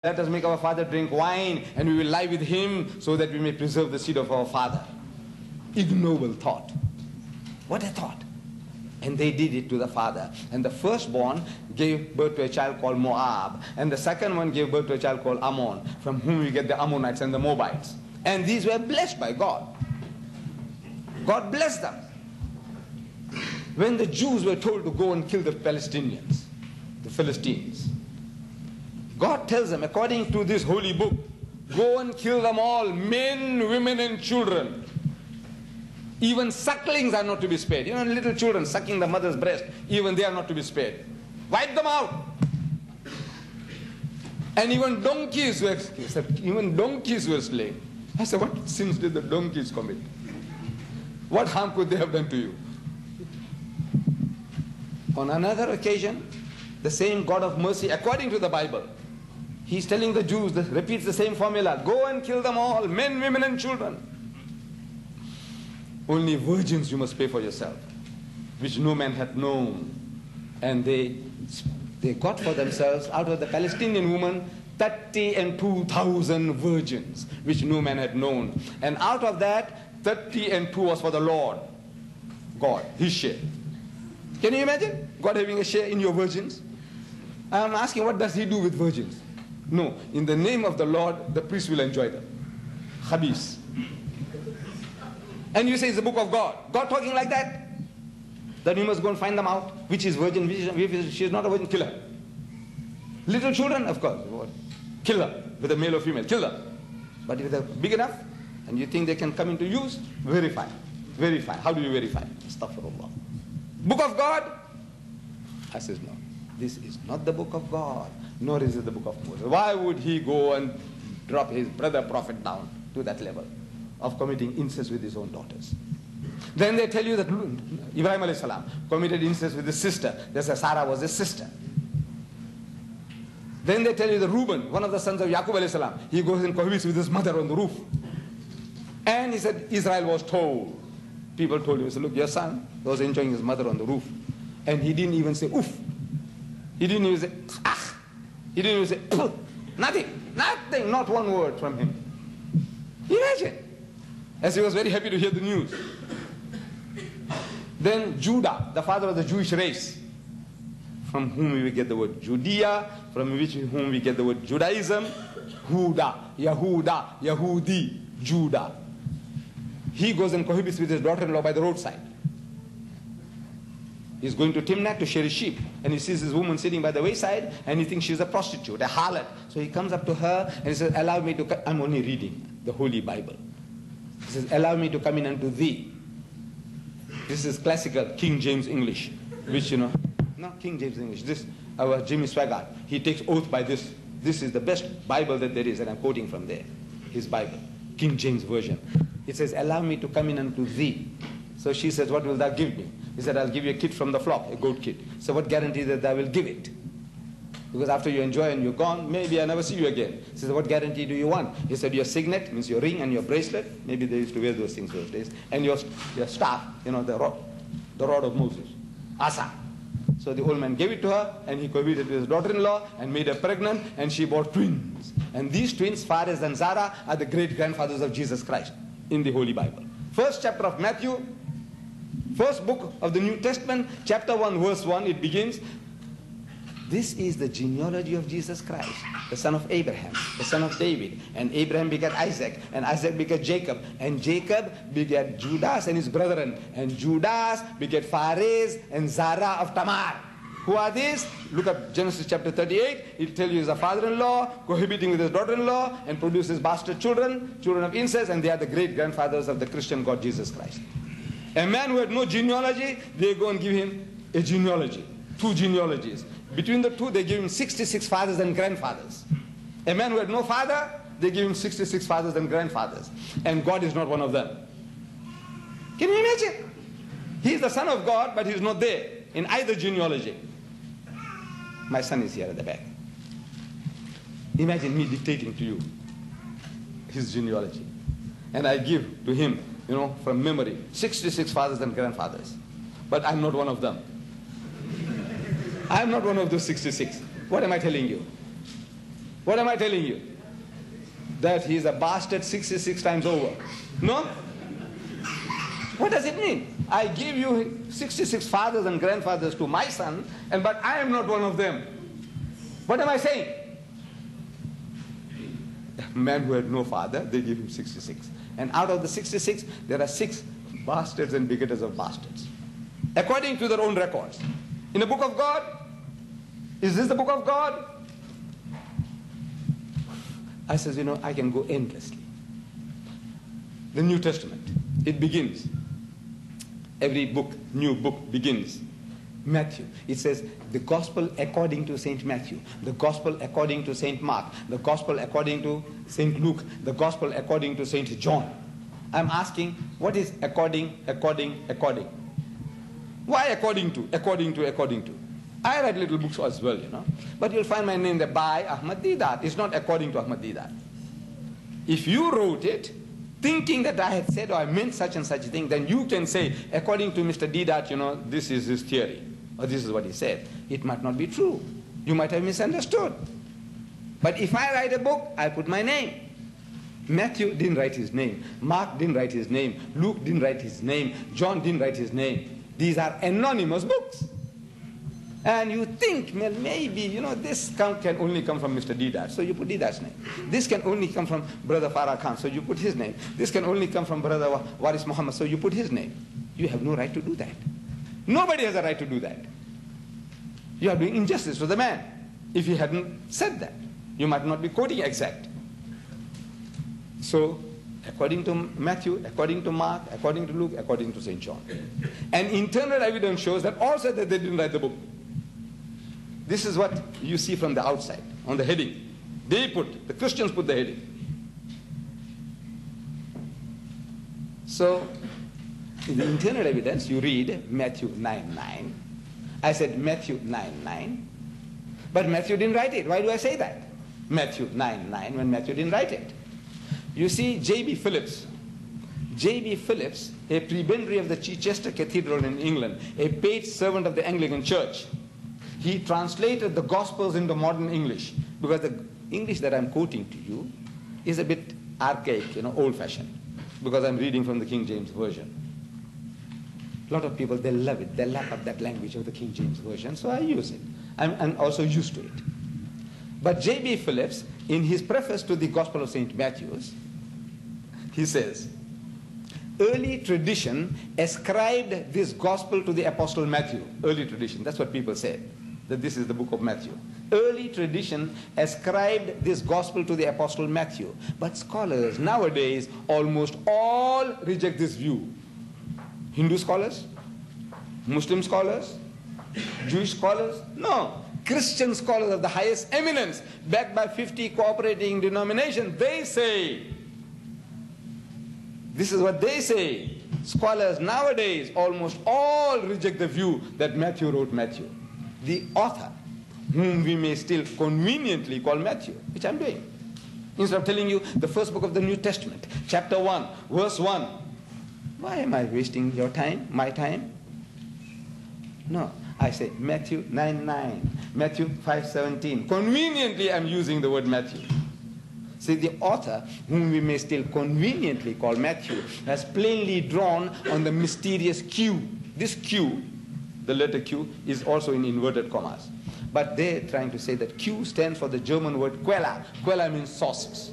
Let us make our father drink wine, and we will lie with him so that we may preserve the seed of our father. Ignoble thought. What a thought. And they did it to the father. And the firstborn gave birth to a child called Moab. And the second one gave birth to a child called Ammon, from whom we get the Ammonites and the Moabites. And these were blessed by God. God blessed them. When the Jews were told to go and kill the Palestinians, the Philistines, God tells them, according to this holy book, go and kill them all, men, women, and children. Even sucklings are not to be spared. You know, little children sucking the mother's breast, even they are not to be spared. Wipe them out. And even donkeys were slain. I said, what sins did the donkeys commit? What harm could they have done to you? On another occasion, the same God of mercy, according to the Bible, He's telling the Jews, repeats the same formula, go and kill them all, men, women, and children. Only virgins you must pay for yourself, which no man hath known. And they got for themselves, out of the Palestinian woman, 32,000 virgins, which no man had known. And out of that, 32 was for the Lord, God, His share. Can you imagine God having a share in your virgins? I'm asking, what does He do with virgins? No, in the name of the Lord, the priest will enjoy them. Khabis. And you say it's the book of God. God talking like that? Then you must go and find them out. Which is virgin, if she is not a virgin, kill her. Little children, of course, kill her. With a male or female, kill her. But if they're big enough, and you think they can come into use, verify. Verify. How do you verify? Astaghfirullah. Book of God? I says, no. This is not the book of God, nor is it the book of Moses. Why would he go and drop his brother prophet down to that level of committing incest with his own daughters? Then they tell you that Ibrahim alayhi salam committed incest with his sister. They say Sarah was his sister. Then they tell you that Reuben, one of the sons of Yaqub alayhi salam, he goes and cohabits with his mother on the roof. And he said Israel was told. People told him, he said, look, your son was enjoying his mother on the roof. And he didn't even say oof. He didn't even say ah. He didn't even say poof. Nothing. Nothing. Not one word from him. Imagine. As he was very happy to hear the news. Then Judah, the father of the Jewish race, from whom we get the word Judea, from whom we get the word Judaism, Huda, Yahuda, Yahudi, Judah. He goes and cohabits with his daughter-in-law by the roadside. He's going to Timnah to share his sheep, and he sees this woman sitting by the wayside, and he thinks she's a prostitute, a harlot. So he comes up to her and he says, allow me to I'm only reading the Holy Bible. He says, allow me to come in unto thee. This is classical King James English, which, you know, not King James English, this, our Jimmy Swaggart, he takes oath by this. This is the best Bible that there is, and I'm quoting from there, his Bible, King James Version. It says, allow me to come in unto thee. So she says, what will thou give me? He said, I'll give you a kid from the flock, a goat kid. So what guarantee that thou will give it? Because after you enjoy and you're gone, maybe I never see you again. He said, what guarantee do you want? He said, your signet, means your ring and your bracelet. Maybe they used to wear those things those days. And your staff, you know, the rod of Moses. Asa. So the old man gave it to her, and he cohabited with his daughter-in-law and made her pregnant, and she bore twins. And these twins, Phares and Zara, are the great-grandfathers of Jesus Christ in the Holy Bible. First chapter of Matthew, first book of the New Testament, chapter 1, verse 1, it begins, this is the genealogy of Jesus Christ, the son of Abraham, the son of David. And Abraham begat Isaac, and Isaac begat Jacob, and Jacob begat Judas and his brethren, and Judas begat Phares and Zara of Tamar. Who are these? Look at Genesis chapter 38. It tells you he's a father-in-law, cohabiting with his daughter-in-law, and produces bastard children, children of incest, and they are the great-grandfathers of the Christian God Jesus Christ. A man who had no genealogy, they go and give him a genealogy, 2 genealogies. Between the two, they give him 66 fathers and grandfathers. A man who had no father, they give him 66 fathers and grandfathers. And God is not one of them. Can you imagine? He is the son of God, but he is not there in either genealogy. My son is here at the back. Imagine me dictating to you his genealogy. And I give to him, you know, from memory, 66 fathers and grandfathers. But I'm not one of them. I'm not one of those 66. What am I telling you? What am I telling you? That he is a bastard 66 times over. No? What does it mean? I give you 66 fathers and grandfathers to my son, but I am not one of them. What am I saying? A man who had no father, they give him 66. And out of the 66, there are 6 bastards and begetters of bastards, according to their own records. In the book of God, is this the book of God? I says, I can go endlessly. The New Testament, it begins. Every book, new book begins. Matthew, it says the gospel according to Saint Matthew, the gospel according to Saint Mark, the gospel according to Saint Luke, the gospel according to Saint John. I'm asking, what is according? Why according to? I write little books as well, But you'll find my name there by Ahmed Deedat. It's not according to Ahmed Deedat. If you wrote it, thinking that I had said or I meant such and such a thing, then you can say, according to Mr. Deedat, this is his theory, or this is what he said. It might not be true. You might have misunderstood. But if I write a book, I put my name. Matthew didn't write his name. Mark didn't write his name. Luke didn't write his name. John didn't write his name. These are anonymous books. And you think, well, maybe, this can only come from Mr. Deedat, so you put Deedat's name. This can only come from Brother Farah Khan, so you put his name. This can only come from Brother Waris Mohamed, so you put his name. You have no right to do that. Nobody has a right to do that. You are doing injustice to the man. If he hadn't said that, you might not be quoting exact. So, according to Matthew, according to Mark, according to Luke, according to St. John. And internal evidence shows that also that they didn't write the book. This is what you see from the outside, on the heading. The Christians put the heading. So, in the internal evidence, you read Matthew 9:9. I said Matthew 9:9, but Matthew didn't write it. Why do I say that? Matthew 9:9, when Matthew didn't write it. You see, J.B. Phillips, a prebendary of the Chichester Cathedral in England, a paid servant of the Anglican Church, he translated the Gospels into modern English, because the English that I'm quoting to you is a bit archaic, old-fashioned, because I'm reading from the King James Version. A lot of people, they love it. They lap up that language of the King James Version, so I use it. I'm also used to it. But J.B. Phillips, in his preface to the Gospel of St. Matthew's, he says, early tradition ascribed this Gospel to the Apostle Matthew. Early tradition, that's what people said, that this is the book of Matthew. Early tradition ascribed this Gospel to the Apostle Matthew. But scholars nowadays almost all reject this view. Hindu scholars, Muslim scholars, Jewish scholars, no. Christian scholars of the highest eminence, backed by 50 cooperating denominations, they say, this is what they say. Scholars nowadays almost all reject the view that Matthew wrote Matthew. The author, whom we may still conveniently call Matthew, which I'm doing. Instead of telling you the first book of the New Testament, chapter 1, verse 1. Why am I wasting your time, my time? No, I say Matthew 9:9, Matthew 5:17. Conveniently I'm using the word Matthew. See, the author, whom we may still conveniently call Matthew, has plainly drawn on the mysterious Q. This Q, the letter Q, is also in inverted commas. But they're trying to say that Q stands for the German word Quella. Quella means sources.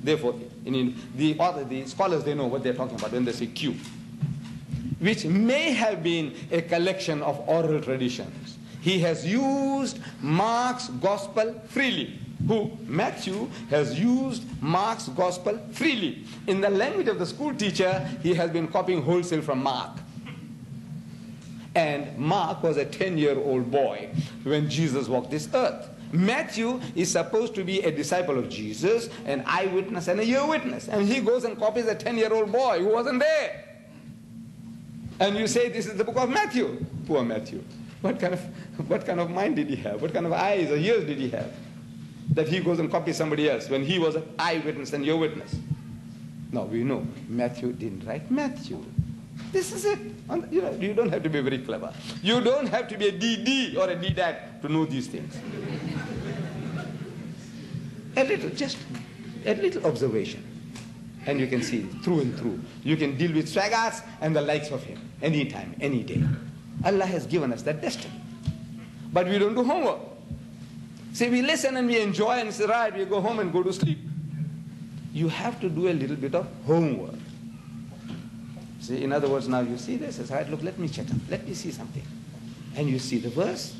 Therefore, the scholars, they know what they're talking about when they say Q, which may have been a collection of oral traditions. He has used Mark's gospel freely. Matthew has used Mark's gospel freely. In the language of the school teacher, he has been copying wholesale from Mark. And Mark was a 10-year-old boy when Jesus walked this earth. Matthew is supposed to be a disciple of Jesus, an eyewitness and a ear witness. And he goes and copies a 10-year-old boy who wasn't there. And you say this is the book of Matthew. Poor Matthew. What kind of mind did he have? What kind of eyes or ears did he have? That he goes and copies somebody else when he was an eyewitness and ear witness. No, we know Matthew didn't write Matthew. This is it. You don't have to be very clever. You don't have to be a DD or a Deedat to know these things. A little, just a little observation. And you can see it through and through. You can deal with swaggarts and the likes of him anytime, any day. Allah has given us that destiny. But we don't do homework. See, we listen and we enjoy and say, right, we go home and go to sleep. You have to do a little bit of homework. See, in other words, now you see this, it's right, look, let me check up, let me see something. And you see the verse.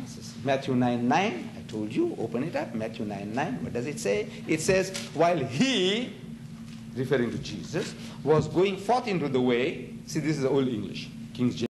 This is Matthew 9:9. I told you, open it up, Matthew 9:9. What does it say? It says, while he, referring to Jesus, was going forth into the way, see, this is the Old English, King James.